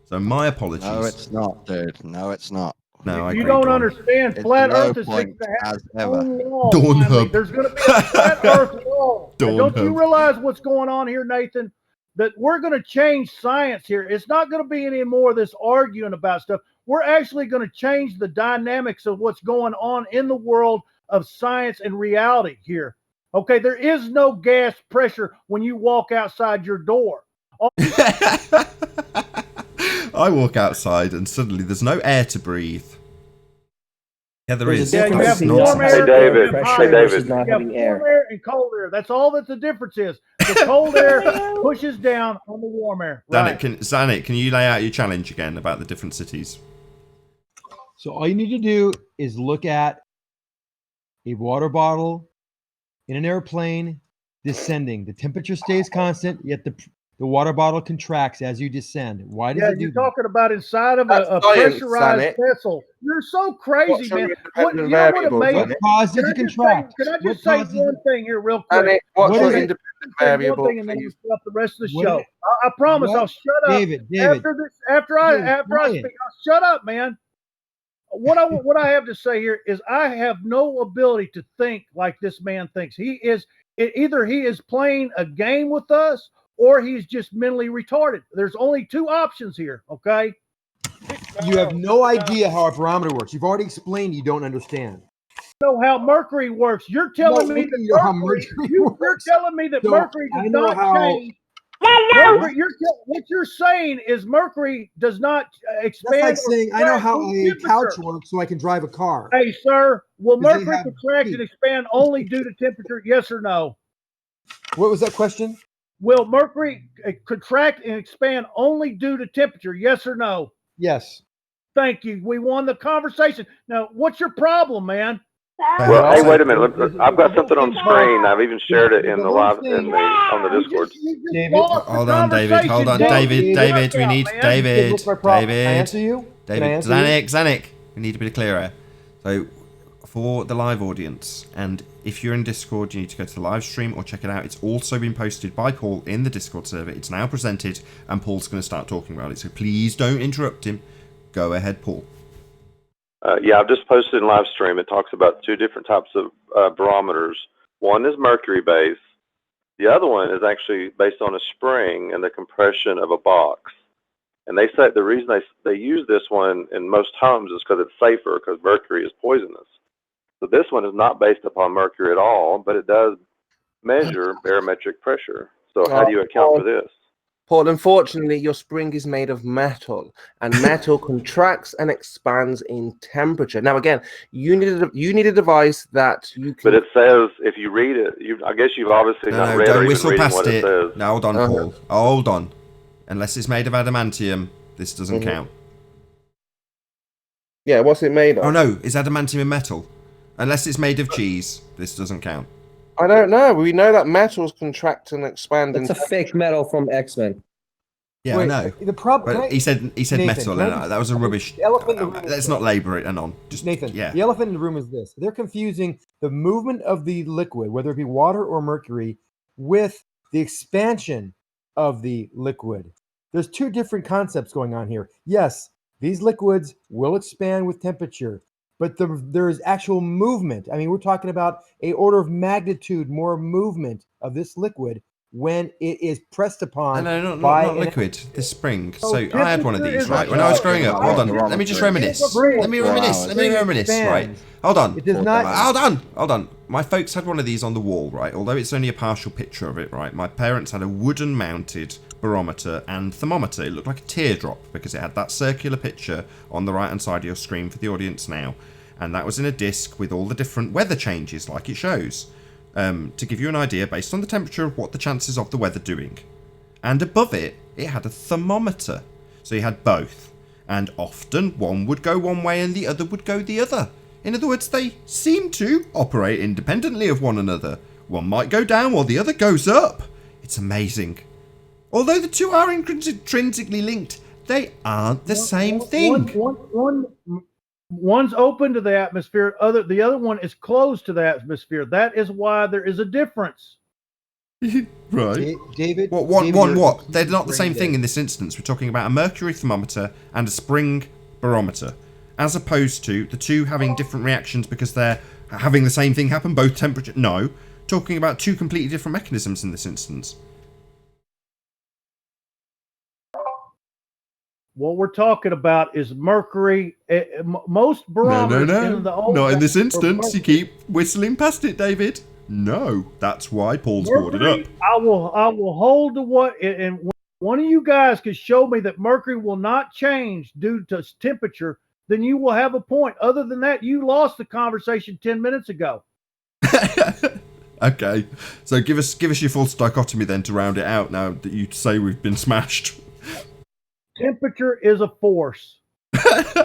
So my apologies. No, it's not, dude. No, it's not. No, I You agree, don't Dawn. understand. It's Flat no Earth is point fixing to have as its ever. own wall. Dawn finally. Hub. There's going to be a flat Earth wall. And Dawn don't you Hub. realize what's going on here, Nathan? That we're going to change science here. It's not going to be any more of this arguing about stuff. We're actually going to change the dynamics of what's going on in the world of science and reality here. Okay, there is no gas pressure when you walk outside your door. I walk outside and suddenly there's no air to breathe. Yeah, there is. Yeah, you have It's warm nonsense. air, David. and Hey, hot air. David. You have warm air and cold air. That's all that the difference is. The cold air pushes down on the warm air. Right. Zanik, can you lay out your challenge again about the different cities? So all you need to do is look at a water bottle in an airplane descending. The temperature stays constant, yet the water bottle contracts as you descend. Why does it do you're that? talking about inside of a science, pressurized Zanik. vessel. You're so crazy, What's your man. independent You know what it variable, made? Zanik? What caused it to contract? Can I What just say caused it- one thing here real And quick? what's What your is it? independent Say variable, one thing and then please? we'll stop the rest of the What show. is- I promise what? I'll shut up. David, After I quiet. speak, I'll shut up, man. What I have to say here is I have no ability to think like this man thinks. Either he is playing a game with us or he's just mentally retarded. There's only two options here, okay? You have no idea how a barometer works. You've already explained you don't understand. Know how mercury works. You're telling me that know how mercury, mercury you're works. telling me that So, mercury I does know not how- change. Mercury, what you're saying is mercury does not expand. That's like saying I know how with a couch temperature. works, so I can drive a car. Hey, sir, will Because they mercury have contract heat. and expand only due to temperature? Yes or no? What was that question? Will mercury contract and expand only due to temperature? Yes or no? Yes. Thank you. We won the conversation. Now, what's your problem, man? Well, hey, wait a minute. I've got something on screen. I've even shared it in the live on the Discord. David, Hold on, David. Hold on, David. We need David. Answer you? Can I answer you? Zanik. We need to be clearer. So, for the live audience, and if you're in Discord, you need to go to the live stream or check it out. It's also been posted by Paul in the Discord server. It's now presented, and Paul's going to start talking about it. So please don't interrupt him. Go ahead, Paul. Yeah, I've just posted in live stream. It talks about two different types of barometers. One is mercury based. The other one is actually based on a spring and the compression of a box. And they say the reason they use this one in most homes is because it's safer, because mercury is poisonous. So this one is not based upon mercury at all, but it does measure barometric pressure. So how do you account for this? Paul, unfortunately, your spring is made of metal, and metal contracts and expands in temperature. Now, again, you need a device that you can. But it says, if you read it, I guess you've obviously not read or don't even whistle reading past what it says. No, hold on, Paul. Hold on. Unless it's made of adamantium, this doesn't count. Yeah, what's it made of? Oh no, is adamantium a metal? Unless it's made of cheese, this doesn't count. I don't know. We know that metals contract and expand. It's a fake metal from X-Men. Yeah, Wait, I know. The problem. But he said Nathan, metal. can I No, just- that was a rubbish. The elephant in the room is Let's this. not labour it. Anon. Just Nathan, yeah. the elephant in the room is this. They're confusing the movement of the liquid, whether it be water or mercury, with the expansion of the liquid. There's two different concepts going on here. Yes, these liquids will expand with temperature, but there is actual movement. I mean, we're talking about an order of magnitude more movement of this liquid when it is pressed upon No, by not liquid. This spring. Oh, So I had one of temperature these, is right? a When I was growing up. Hold on. barometer. Let me just reminisce. Spring. Let me reminisce. Right. Hold on. It does not. Hold on. My folks had one of these on the wall, right? Although it's only a partial picture of it, right? My parents had a wooden mounted barometer and thermometer. It looked like a teardrop because it had that circular picture on the right hand side of your screen for the audience now. And that was in a disc with all the different weather changes like it shows. To give you an idea based on the temperature of what the chances of the weather doing. And above it, it had a thermometer. So you had both. And often one would go one way and the other would go the other. In other words, they seem to operate independently of one another. One might go down while the other goes up. It's amazing. Although the two are intrinsically linked, they aren't the same thing. One's open to the atmosphere, the other one is closed to the atmosphere. That is why there is a difference. Right. David? What? They're not the same thing in this instance. We're talking about a mercury thermometer and a spring barometer, as opposed to the two having different reactions because they're having the same thing happen, both temperature. No. Talking about two completely different mechanisms in this instance. What we're talking about is mercury. Most barometers in the old not in this instance. You keep whistling past it, David. No, that's why Paul's brought it up. I will hold to what, and one of you guys can show me that mercury will not change due to temperature, then you will have a point. Other than that, you lost the conversation 10 minutes ago. Okay, so give us your full dichotomy then to round it out. Now that you say we've been smashed. Temperature is a force. It's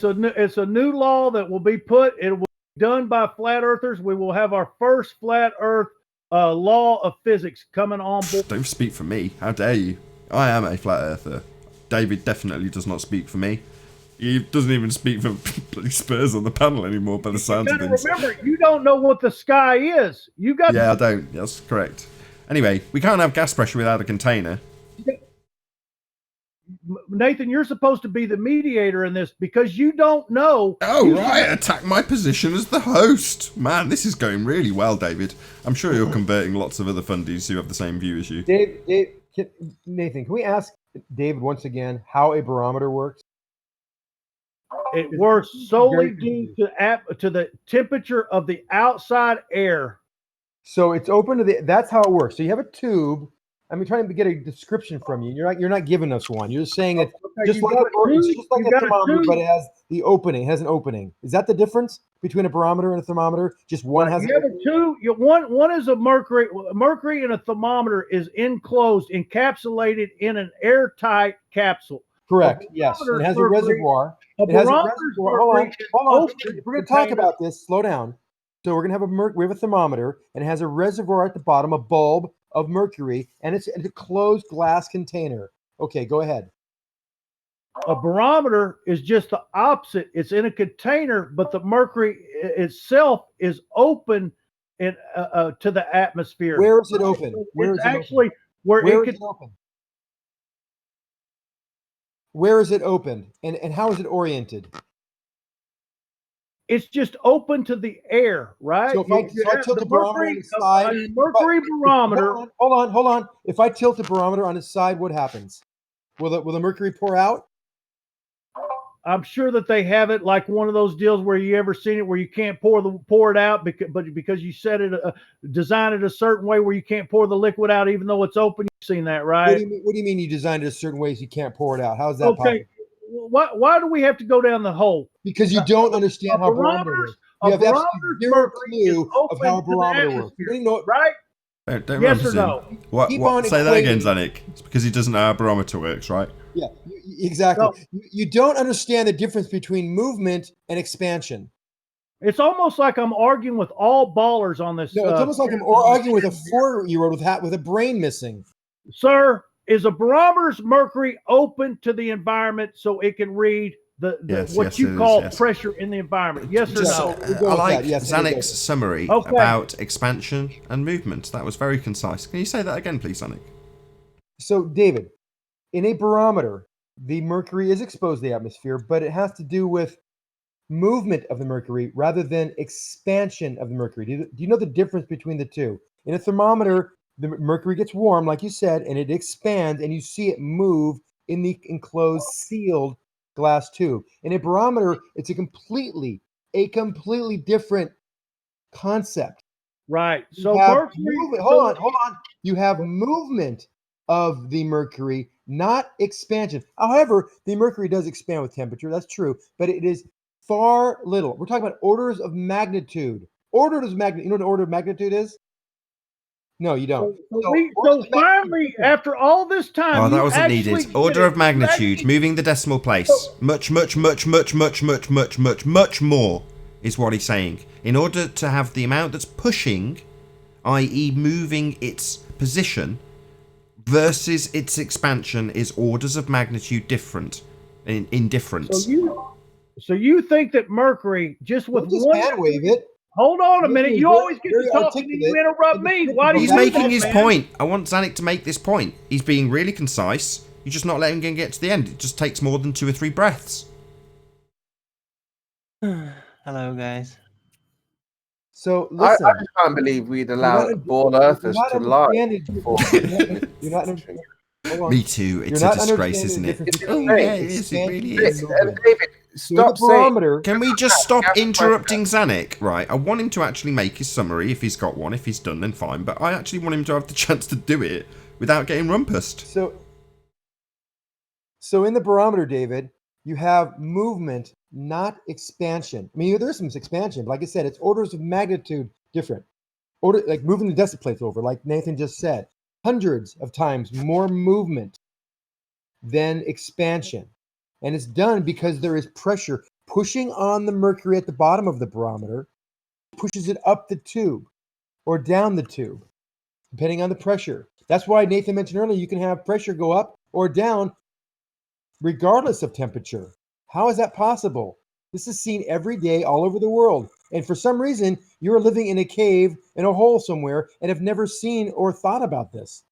a new law that will be put. It will be done by flat earthers. We will have our first flat earth law of physics coming on board. Don't speak for me. How dare you? I am a flat earther. David definitely does not speak for me. He doesn't even speak for bloody Spurs on the panel anymore by the sounds of things. Remember, you don't know what the sky is. Yeah, I don't. That's correct. Anyway, we can't have gas pressure without a container. Nathan, you're supposed to be the mediator in this because you don't know. Oh, right. Attack my position as the host. Man, this is going really well, David. I'm sure you're converting lots of other fundies who have the same view as you. Nathan, can we ask David once again how a barometer works? It works solely due to the temperature of the outside air. So it's open to that's how it works. So you have a tube. I'm trying to get a description from you. You're not giving us one. You're just saying that just like a thermometer, but it has the opening. It has an opening. Is that the difference between a barometer and a thermometer? Just one has. You have one is a mercury. Mercury in a thermometer is enclosed, encapsulated in an airtight capsule. Correct. Yes. It has a reservoir. It has a reservoir. Hold on. We're going to talk about this. Slow down. So we're going to have we have a thermometer, and it has a reservoir at the bottom, a bulb of mercury, and it's a closed glass container. Okay, go ahead. A barometer is just the opposite. It's in a container, but the mercury itself is open to the atmosphere. Where is it open? Where is it open? Where is it open? And how is it oriented? It's just open to the air, right? So if I tilt the barometer on its side, barometer. Hold on. If I tilt the barometer on its side, what happens? Will the mercury pour out? I'm sure that they have it like one of those deals where you ever seen it where you can't pour it out because you set it design it a certain way where you can't pour the liquid out even though it's open. You've seen that, right? What do you mean you designed it a certain way so you can't pour it out? How is that possible? Why do we have to go down the hole? Because you don't understand how a barometer works. You have absolutely zero clue of how a barometer works. You don't even know it, right? Don't yes or no? What? Say that again, Zanik. It's because he doesn't know how a barometer works, right? Yeah, exactly. No. You don't understand the difference between movement and expansion. It's almost like I'm arguing with all ballers on this. No, it's almost like I'm arguing with a 4-year-old with a brain missing. Sir, is a barometer's mercury open to the environment so it can read what you call pressure in the environment? Yes or no? I like Zanik's summary about expansion and movement. That was very concise. Can you say that again, please, Zanik? So, David, in a barometer, the mercury is exposed to the atmosphere, but it has to do with movement of the mercury rather than expansion of the mercury. Do you know the difference between the two? In a thermometer, the mercury gets warm, like you said, and it expands, and you see it move in the enclosed, sealed glass tube. In a barometer, it's a completely different concept. Right. So mercury, hold on. You have movement of the mercury, not expansion. However, the mercury does expand with temperature. That's true, but it is far little. We're talking about orders of magnitude. Orders of magnitude. You know what an order of magnitude is? No, you don't. So finally, after all this time, Oh, that you wasn't actually needed. get Order it. of magnitude, moving the decimal place. Much more is what he's saying. In order to have the amount that's pushing, i.e. moving its position, versus its expansion is orders of magnitude different. In difference. So you think that Mercury, just with one hand wave it. Hold on a minute. You always get to very talk and you interrupt me. Why do you He's do making that, his man? point. I want Zanuck to make this point. He's being really concise. You're just not letting him get to the end. It just takes more than 2 or 3 breaths. Hello, guys. So listen, I just can't believe we'd allow ball earthers to lie. Me too. It's a disgrace, isn't it? Oh, yeah, it is. It really is. David, stop saying. Can we just stop interrupting Zanuck? Right, I want him to actually make his summary if he's got one. If he's done, then fine. But I actually want him to have the chance to do it without getting rumpused. So in the barometer, David, you have movement, not expansion. I mean, there's some expansion, but like I said, it's orders of magnitude different. Like moving the decimal plates over, like Nathan just said. Hundreds of times more movement than expansion. And it's done because there is pressure pushing on the mercury at the bottom of the barometer, pushes it up the tube or down the tube, depending on the pressure. That's why Nathan mentioned earlier, you can have pressure go up or down regardless of temperature. How is that possible? This is seen every day all over the world. And for some reason, you're living in a cave in a hole somewhere and have never seen or thought about this.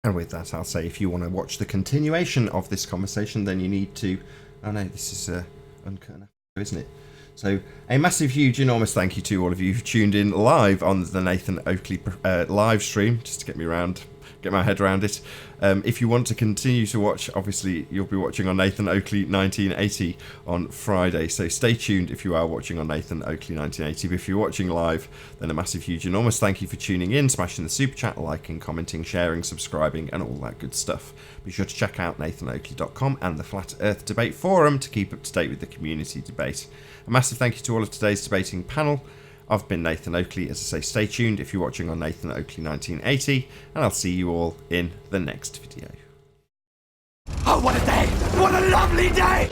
And with that, I'll say if you want to watch the continuation of this conversation, then you need to... Oh no, this is uncut, isn't it? So a massive, huge, enormous thank you to all of you who tuned in live on the Nathan Oakley live stream, just to get my head around it. If you want to continue to watch, obviously you'll be watching on Nathan Oakley 1980 on Friday, so stay tuned if you are watching on Nathan Oakley 1980. But if you're watching live, then a massive, huge, enormous thank you for tuning in, smashing the super chat, liking, commenting, sharing, subscribing, and all that good stuff. Be sure to check out nathanoakley.com and the Flat Earth Debate Forum to keep up to date with the community debate. A massive thank you to all of today's debating panel. I've been Nathan Oakley. As I say, stay tuned if you're watching on Nathan Oakley 1980, and I'll see you all in the next video. Oh, what a day! What a lovely day!